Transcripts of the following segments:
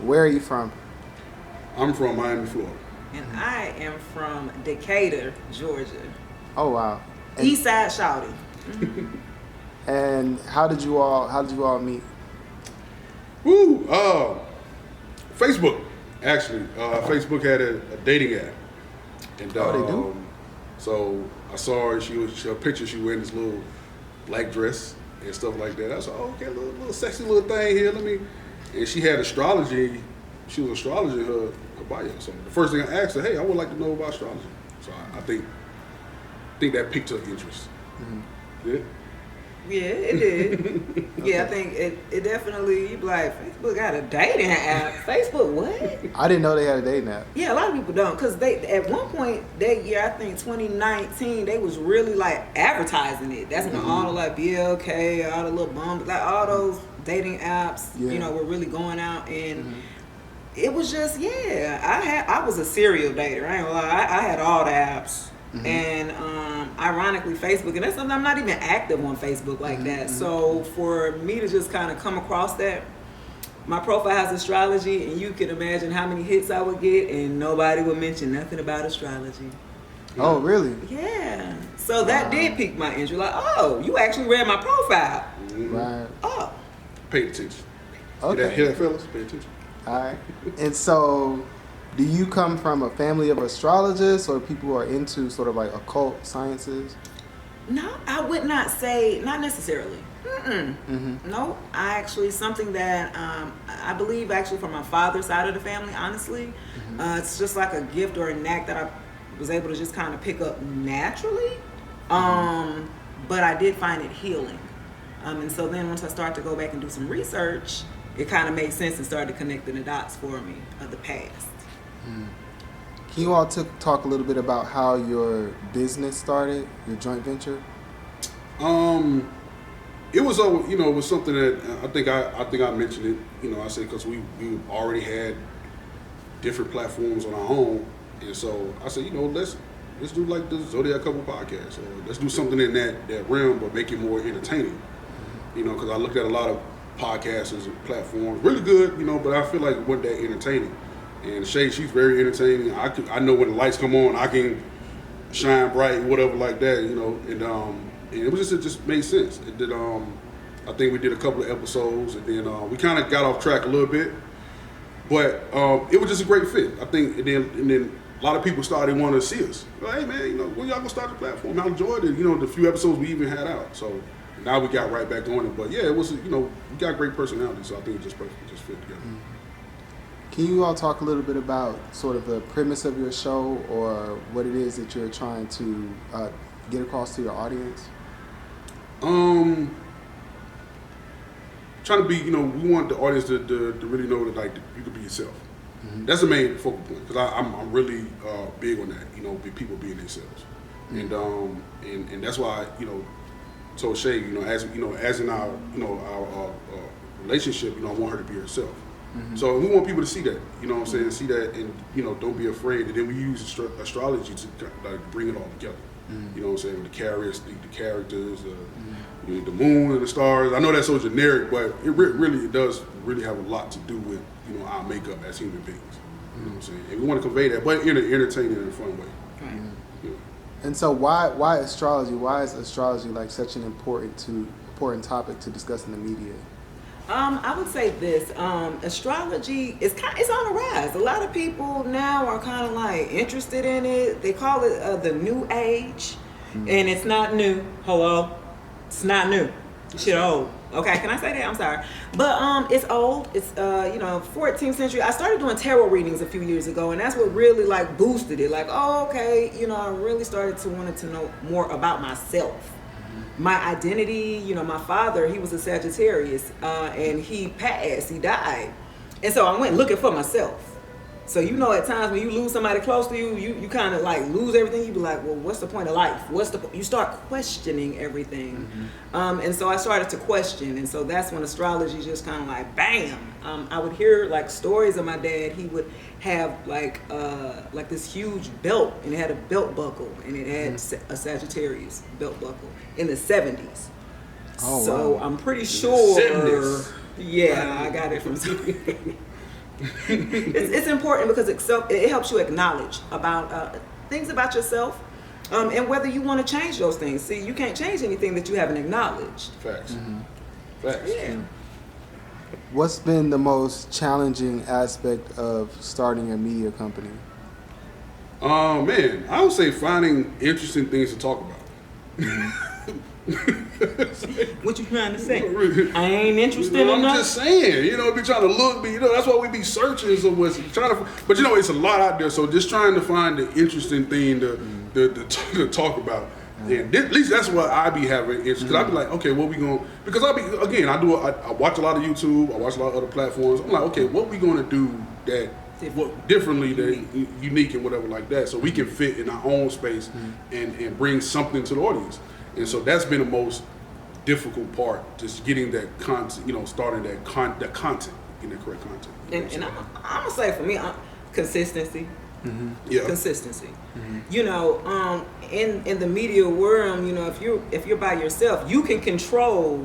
Where are you from? I'm from Miami, Florida. And I am from Decatur, Georgia. Oh wow. And, East Side Shouty. and how did you all meet? Woo! Facebook, actually. Facebook had a dating app. And They do? so I saw her, her picture, she wearing this little black dress and stuff like that. I was like, oh, okay, little sexy little thing here, and she had astrology, she was astrology in her bio. So the first thing I asked her, hey, I would like to know about astrology. So I think that piqued her interest. Mm-hmm. Yeah? Yeah, it did. Yeah, I think it definitely, you be like, Facebook got a dating app. Facebook, what? I didn't know they had a dating app. Yeah, a lot of people don't, because they, at one point that year, I think 2019, they was really like advertising it. That's when all the like BLK, all the little bums, like all those dating apps, you know, were really going out, and it was just, I was a serial dater. I ain't gonna lie, I had all the apps. And ironically, Facebook, and that's something I'm not even active on Facebook like that. So for me to just kind of come across that, my profile has astrology, and you can imagine how many hits I would get, and nobody would mention nothing about astrology. Oh, really? Yeah. So that did pique my interest. Like, oh, you actually read my profile. Right. Oh. Pay attention. Okay. Hear that, fellas? Pay attention. All right. And so, do you come from a family of astrologists or people who are into sort of like occult sciences? No, I would not say, not necessarily. No, I actually, something that I believe actually from my father's side of the family, honestly. It's just like a gift or a knack that I was able to just kind of pick up naturally. But I did find it healing. And so then once I started to go back and do some research, it kind of made sense and started connecting the dots for me of the past. Can you all talk a little bit about how your business started, your joint venture? It was it was something that I think I mentioned it. I said because we already had different platforms on our own, and so I said let's do like the Zodiac Couple podcast, or let's do something in that realm, but make it more entertaining. Because I looked at a lot of podcasts and platforms, really good, but I feel like it wasn't that entertaining. And Shay, she's very entertaining. I know when the lights come on, I can shine bright, whatever like that, and it just made sense. It did. I think we did a couple of episodes, and then we kind of got off track a little bit, but it was just a great fit. I think, and then a lot of people started wanting to see us. Like, hey man, when y'all gonna start the platform? I enjoyed it. The few episodes we even had out. So now we got right back on it. But yeah, it was we got great personality, so I think it just perfect, just fit together. Can you all talk a little bit about sort of the premise of your show or what it is that you're trying to get across to your audience? Trying to be, we want the audience to really know that you can be yourself. That's the main focal point, because I'm really big on that. People being themselves, and that's why told Shay, as in our relationship, I want her to be herself. So we want people to see that, see that, and don't be afraid. And then we use astrology to bring it all together. With the characters, the moon and the stars. I know that's so generic, but it really does really have a lot to do with our makeup as human beings. And we want to convey that, but in an entertaining and fun way. And so why astrology? Why is astrology like such an important topic to discuss in the media? I would say this, astrology it's on the rise. A lot of people now are kind of like interested in it. They call it the new age, and it's not new. Hello? It's not new. Shit old. Okay, can I say that? I'm sorry. But it's old. It's 14th century. I started doing tarot readings a few years ago, and that's what really like boosted it. Like, oh, okay, I really started to wanted to know more about myself. My identity, my father, he was a Sagittarius, and he passed, he died. And so I went looking for myself. So at times when you lose somebody close to you, you kind of like lose everything. You be like, well, what's the point of life? You start questioning everything. And so I started to question. And so that's when astrology just kind of like, bam. I would hear like stories of my dad. He would have like this huge belt, and it had a belt buckle, and it had a Sagittarius belt buckle in the 70s. Oh, so wow. I'm pretty sure. 70s. Yeah, I got it from somewhere. it's important because it helps you acknowledge about things about yourself, and whether you want to change those things. See, you can't change anything that you haven't acknowledged. Facts. Facts. Yeah. What's been the most challenging aspect of starting a media company? Man, I would say finding interesting things to talk about. What you trying to say? I ain't interested enough. I'm just saying, be trying to look, that's why we be searching so much, trying to. But it's a lot out there. So just trying to find the interesting thing to talk about. And at least that's what I be having interest. Because I be like, okay, what we going? Because I watch a lot of YouTube. I watch a lot of other platforms. I'm like, okay, what we going to do that differently, that unique and whatever like that, so we can fit in our own space and bring something to the audience. And so that's been the most difficult part, just getting that content, starting that content, getting the correct content. And I'm gonna say for me, consistency. Yeah. Consistency. In the media world, if you're by yourself, you can control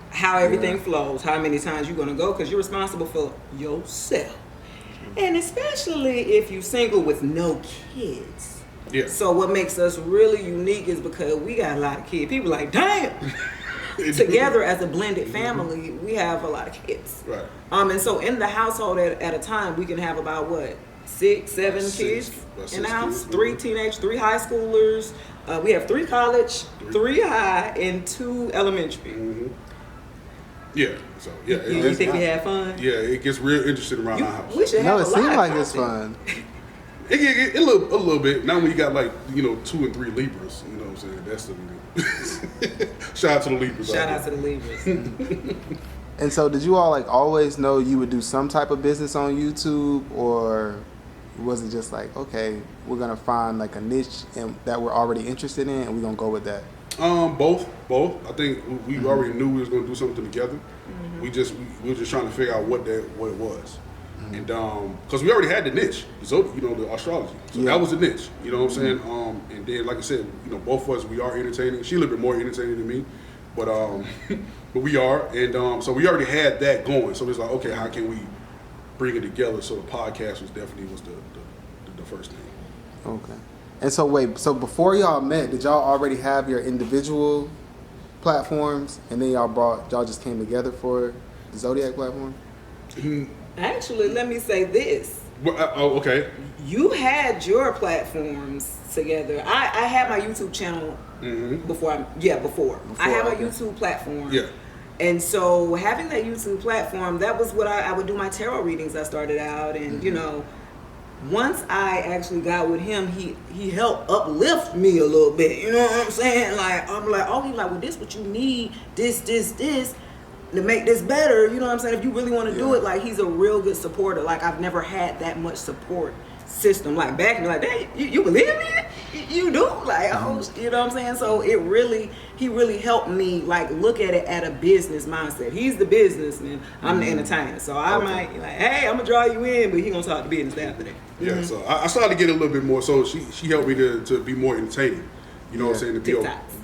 how everything flows, how many times you're gonna go, because you're responsible for yourself. And especially if you're single with no kids. Yeah. So what makes us really unique is because we got a lot of kids. People like, damn. Together as a blended family, we have a lot of kids. Right. And so in the household at a time, we can have about 6, 7 kids in the house, 3 teenage, 3 high schoolers. We have 3 college, 3 high, and 2 elementary. Mm-hmm. Yeah. So yeah. You think we had fun? Yeah, it gets real interesting around our house. We should No, have it a lot seems of like it's content. fun. It a little bit. Now when you got 2 and 3 Libras, you know what I'm saying? That's the shout out to the Libras. Shout out to the Libras. And so, did you all always know you would do some type of business on YouTube, or was it just like, okay, we're gonna find a niche that we're already interested in, and we're gonna go with that? Both. I think we already knew we was gonna do something together. We were just trying to figure out what it was. And because we already had the niche, the astrology. So that was the niche, you know what I'm saying? And then, like I said, both of us, we are entertaining. She a little bit more entertaining than me, but but we are. And so we already had that going. So it's like, okay, how can we bring it together? So the podcast was the first thing. Okay. And so so before y'all met, did y'all already have your individual platforms, and then y'all just came together for the Zodiac platform? Actually, let me say this. Okay. You had your platforms together. I had my YouTube channel before. I had my YouTube platform. Yeah. And so having that YouTube platform, that was what I would do my tarot readings. I started out, and once I actually got with him, he helped uplift me a little bit. You know what I'm saying? I'm like, oh, he's like, well, this what you need, this to make this better. You know what I'm saying? If you really want to do it, he's a real good supporter. I've never had that much support system. Back me, hey, you believe in it? You do? Oh, you know what I'm saying? So he really helped me look at it at a business mindset. He's the businessman, I'm the entertainer. So I might hey, I'm gonna draw you in, but he gonna talk to business after that. Yeah, so I started to get a little bit more. So she helped me to be more entertaining. You know what I'm saying? To be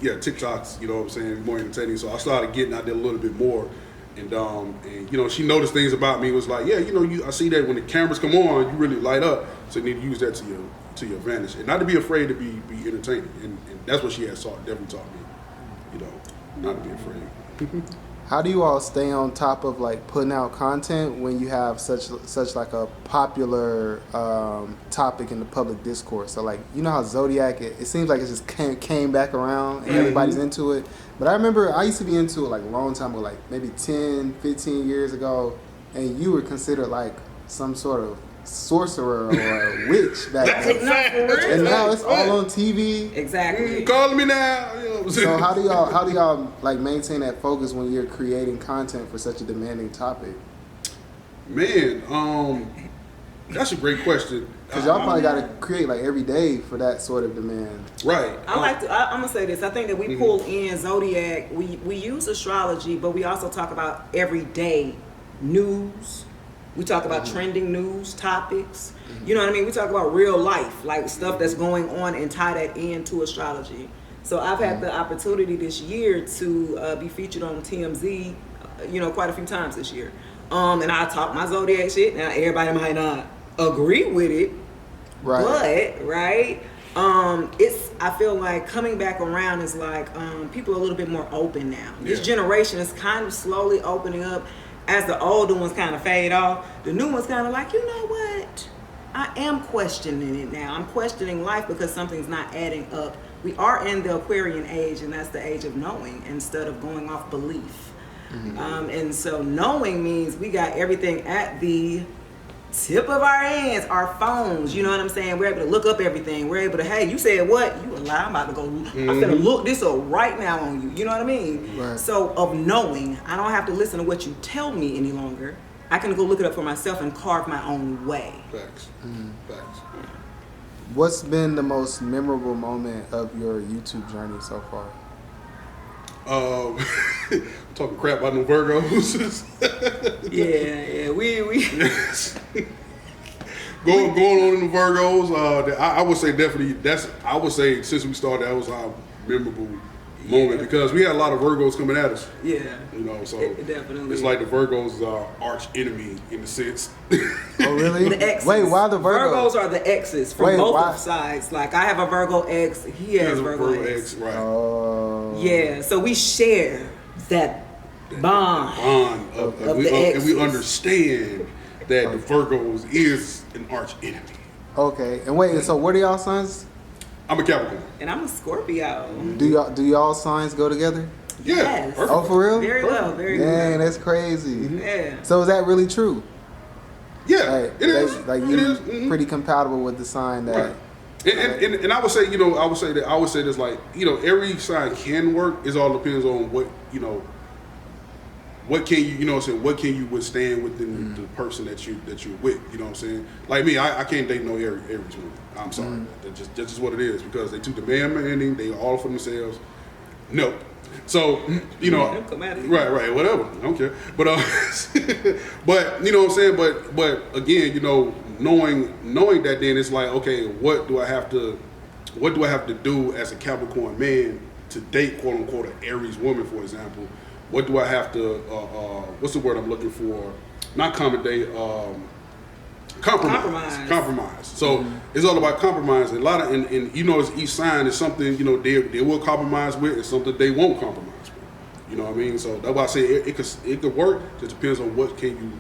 TikToks. You know what I'm saying? More entertaining. So I started getting out there a little bit more, and she noticed things about me. Was like, yeah, I see that when the cameras come on, you really light up. So you need to use that to your advantage, and not to be afraid to be entertaining. And that's what she has definitely taught me. Not to be afraid. How do you all stay on top of putting out content when you have such a popular topic in the public discourse? So how Zodiac, it seems like it just came back around and everybody's into it. But I remember I used to be into it a long time ago, maybe 10, 15 years ago, and you were considered some sort of sorcerer or a witch back then. And now it's all on TV. Exactly. Calling me now. So how do y'all maintain that focus when you're creating content for such a demanding topic? Man, that's a great question. Because y'all probably got to create every day for that sort of demand. Right. I'm gonna say this. I think that we pull in Zodiac. We use astrology, but we also talk about everyday news. We talk about trending news topics. You know what I mean? We talk about real life, stuff that's going on, and tie that into astrology. So I've had the opportunity this year to be featured on TMZ, quite a few times this year. And I talk my zodiac shit. Now everybody might not agree with it, Right. but right. I feel like coming back around is like people are a little bit more open now. This generation is kind of slowly opening up as the older ones kind of fade off. The new ones kind of like, you know what? I am questioning it now. I'm questioning life because something's not adding up. We are in the Aquarian age, and that's the age of knowing instead of going off belief. And so knowing means we got everything at the tip of our hands, our phones, you know what I'm saying? We're able to look up everything. We're able to, hey, you said what? You a lie, I'm about to go, I'm gonna look this up right now on you. You know what I mean? Right. So of knowing, I don't have to listen to what you tell me any longer. I can go look it up for myself and carve my own way. Facts. Facts. What's been the most memorable moment of your YouTube journey so far? Talking crap about them Virgos. yeah, we going on in the Virgos. I would say definitely I would say since we started, that was our memorable moment because we had a lot of Virgos coming at us. Yeah. You know, so Definitely. it's like the Virgos is our arch enemy in a sense. Oh, really? The exes. Wait, why the Virgos? Virgos are the exes from both sides. Like I have a Virgo ex, he has Virgo ex. Right. Oh. Yeah, so we share that bond of the and exes. we understand that the Virgos is an arch enemy. Okay. And wait, so what are y'all signs? I'm a Capricorn. And I'm a Scorpio. Do y'all signs go together? Yeah. Yes. Perfect. Oh, for real? Very well, very Dang, well. that's crazy. Yeah. So is that really true? Yeah, Like, it is. Like It you is. Mhm. pretty compatible with the sign that. Right. And I would say, I would say this like, every sign can work. It all depends on what, what can you, what can you withstand within the person that you're with, you know what I'm saying? Like me, I can't date no Aries woman. I'm sorry. That's just what it is because they too demanding, they all for themselves. No. So, Come at it. right, whatever. I don't care. But but you know what I'm saying? But again, knowing that then it's like, okay, what do I have to do as a Capricorn man to date quote unquote an Aries woman, for example? What do I have to what's the word I'm looking for? Not accommodate, compromise. So it's all about compromise. And a lot of and it's each sign is something they will compromise with and something they won't compromise with. You know what I mean? So that's why I say it could work. Just depends on what can you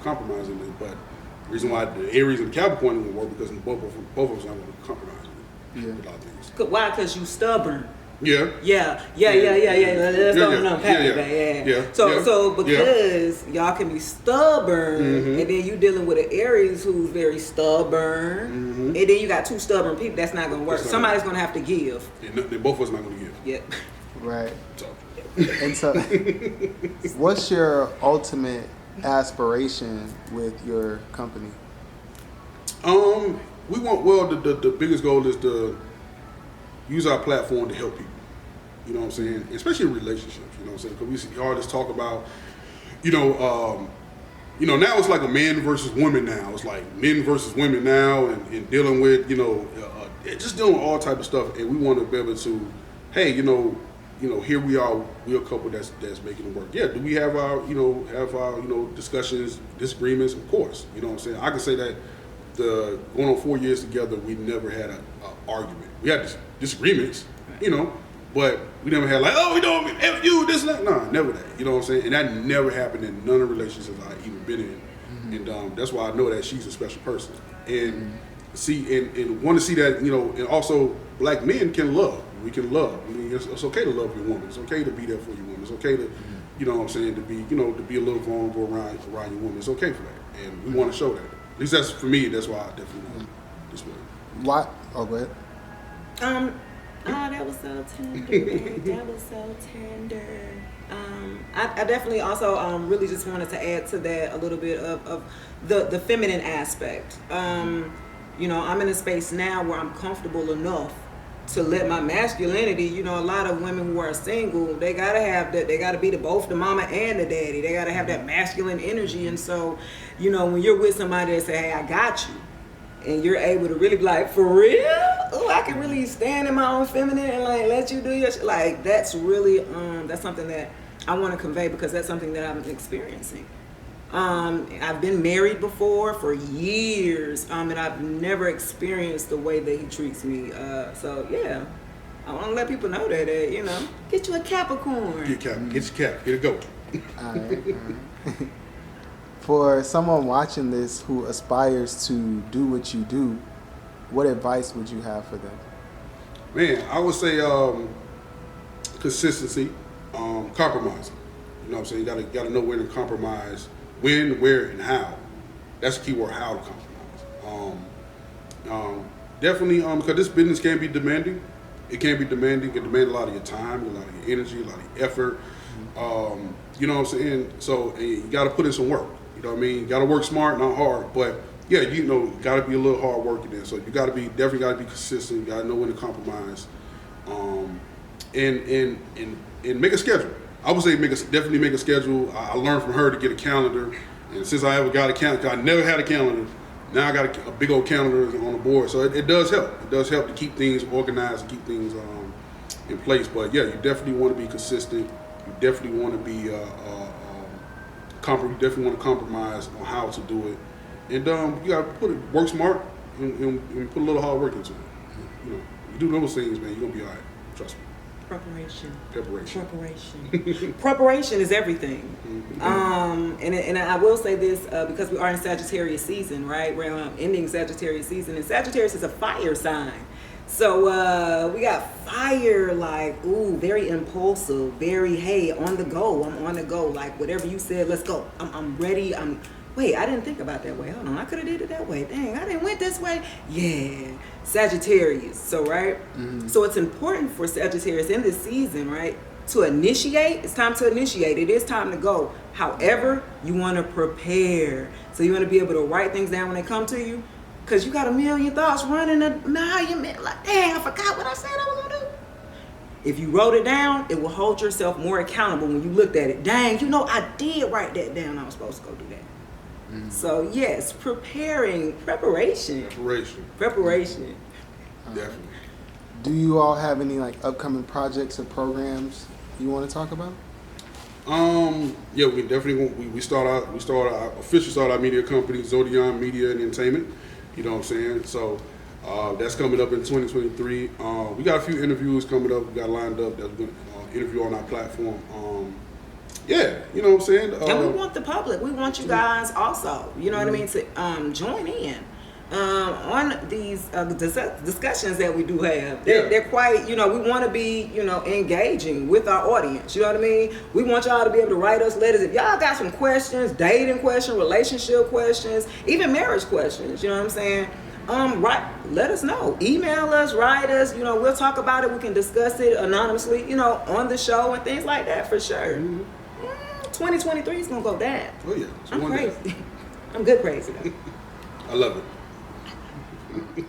compromise in it. But the reason why the Aries and Capricorn will work because both of us are going to compromise with a lot of things. Why? Because you stubborn. Yeah. Let's don't unpack that. Yeah. So because y'all can be stubborn, and then you dealing with an Aries who's very stubborn, and then you got two stubborn people, that's not gonna work. Somebody's gonna have to give. Then both of us not gonna give. Yep. Right. So. And so, what's your ultimate aspiration with your company? We want the biggest goal is to use our platform to help people. You know what I'm saying? Especially in relationships. You know what I'm saying? Because we see artists talk about, now it's like a man versus woman now. It's like men versus women now, and dealing with just dealing with all type of stuff. And we want to be able to, hey, here we are, we're a couple that's making it work. Yeah, do we have our discussions, disagreements? Of course. You know what I'm saying? I can say that going on 4 years together, we never had an argument. We had disagreements, but we never had like, oh, we don't F you, this and that. Nah, never that. You know what I'm saying? And that never happened in none of the relationships I've even been in. And that's why I know that she's a special person. And and want to see that, and also black men can love. We can love. I mean, it's okay to love your woman. It's okay to be there for your woman. It's okay to, you know what I'm saying, to be a little vulnerable around your woman. It's okay for that. And we want to show that. At least that's for me. That's why I definitely want this way. Why? Oh, go ahead. That was so tender. That was so tender. I definitely also really just wanted to add to that a little bit of the feminine aspect. I'm in a space now where I'm comfortable enough to let my masculinity, a lot of women who are single, they gotta have that. They gotta be both the mama and the daddy. They gotta have that masculine energy. And so, when you're with somebody that say, "Hey, I got you," and you're able to really be like, "For real? Oh, I can really stand in my own feminine and like let you do your shit." Like that's really that's something that I want to convey because that's something that I'm experiencing. I've been married before for years, and I've never experienced the way that he treats me. So yeah, I want to let people know that, you know, get you a Capricorn. Get your cap, get it go. All right. For someone watching this who aspires to do what you do, what advice would you have for them? Man, I would say consistency, compromising. You know what I'm saying? You gotta know when to compromise, when, where, and how. That's the key word, how to compromise. Definitely, because this business can be demanding. It can be demanding. It can demand a lot of your time, a lot of your energy, a lot of your effort. You know what I'm saying? So you got to put in some work. You know what I mean? You got to work smart, not hard. But yeah, you know, got to be a little hard working there. So you got to be definitely got to be consistent. You got to know when to compromise, and make a schedule. I would say definitely make a schedule. I learned from her to get a calendar, and since I ever got a calendar, I never had a calendar. Now I got a big old calendar on the board, so it does help. It does help to keep things organized and keep things in place. But yeah, you definitely want to be consistent. You definitely want to be you definitely want to compromise on how to do it, and you got to work smart and put a little hard work into it. You know, you do those things, man, you're gonna be all right. Trust me. Preparation. Preparation. Preparation is everything. And I will say this because we are in Sagittarius season, right? We're ending Sagittarius season, and Sagittarius is a fire sign. So we got fire, like, ooh, very impulsive, very, hey, on the go. I'm on the go. Like, whatever you said, let's go. I'm ready. Wait, I didn't think about that way. Hold on, I could have did it that way. Dang, I didn't went this way. Yeah, Sagittarius. So, right? So it's important for Sagittarius in this season, right, to initiate. It's time to initiate. It is time to go. However, you want to prepare. So you want to be able to write things down when they come to you. Because you got a million thoughts running a million, like, dang, I forgot what I said I was going to do. If you wrote it down, it will hold yourself more accountable when you looked at it. Dang, you know, I did write that down. I was supposed to go do that. So, yes, preparation. Definitely. Do you all have any, like, upcoming projects or programs you want to talk about? Yeah, we definitely we officially start our media company, Zodiac Media and Entertainment. You know what I'm saying? So that's coming up in 2023. We got a few interviews coming up. We got lined up that we're going to interview on our platform. Yeah, you know what I'm saying? And we want the public. We want you guys also, you know what I mean, to join in on these discussions that we do have. They're quite, you know, we want to be, you know, engaging with our audience. You know what I mean? We want y'all to be able to write us letters. If y'all got some questions, dating questions, relationship questions, even marriage questions, you know what I'm saying? Let us know. Email us, write us, you know, we'll talk about it. We can discuss it anonymously, you know, on the show and things like that for sure. 2023 is gonna go down. Oh yeah. I'm crazy. I'm good crazy though. I love it.